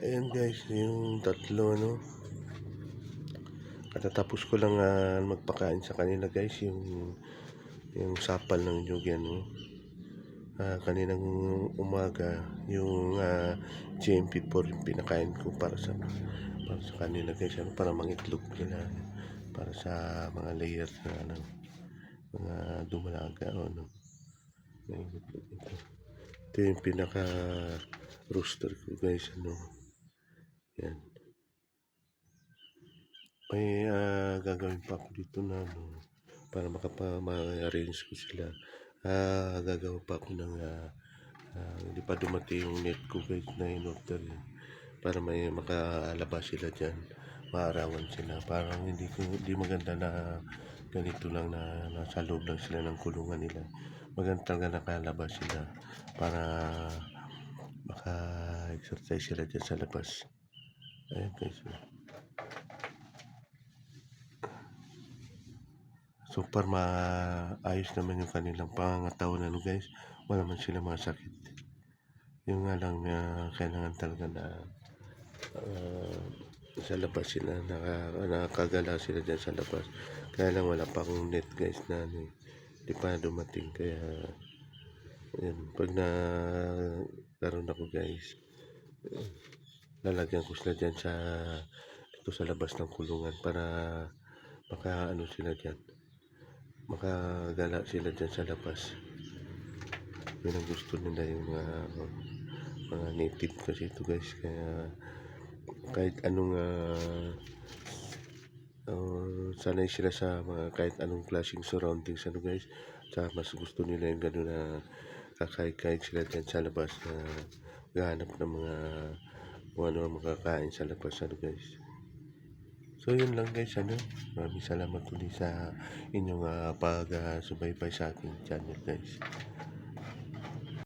Ayan guys, yung tatlo katatapos ko lang magpakain sa kanila guys, yung sapal ng nyug yan kaninang umaga yung GMP4 yung pinakain ko para sa kanila guys, para mangitlog sila, para sa mga layers na mga dumalaga ito yung pinaka rooster ko guys, yan. May gagawin pa ako dito na para ma-arrange ko sila. Gagawa pa ako ng hindi pa dumating yung net ko guys na in-order para may makalabas sila dyan, maarawan sila. Parang hindi maganda na ganito lang na nasa loob lang sila ng kulungan nila. Maganda talaga nakalabas sila para maka-exercise sila dyan sa labas. Ayan guys. So para maayos naman yung kanilang pangangatawan guys, wala man sila mga sakit. Yung nga lang kailangan talaga na sa labas sila, nakakagala sila dyan sa labas. Kaya lang wala pa akong net guys na hindi pa dumating. Kaya yun, pag karoon ako guys, lalagyan ko sila dyan dito sa labas ng kulungan para sila dyan, makagala sila dyan sa labas. Yun ang gusto nila, yung mga native kasi ito guys. Kaya kahit anong sanay sila sa kahit anong klaseng surroundings guys. Tsaka mas gusto nila yung gano'n na kakain sila dyan sa labas, na gahanap ng mga kung ano ang makakain sa labas guys. So yun lang guys, maraming salamat ulit sa inyong pag-subaybay sa aking channel guys.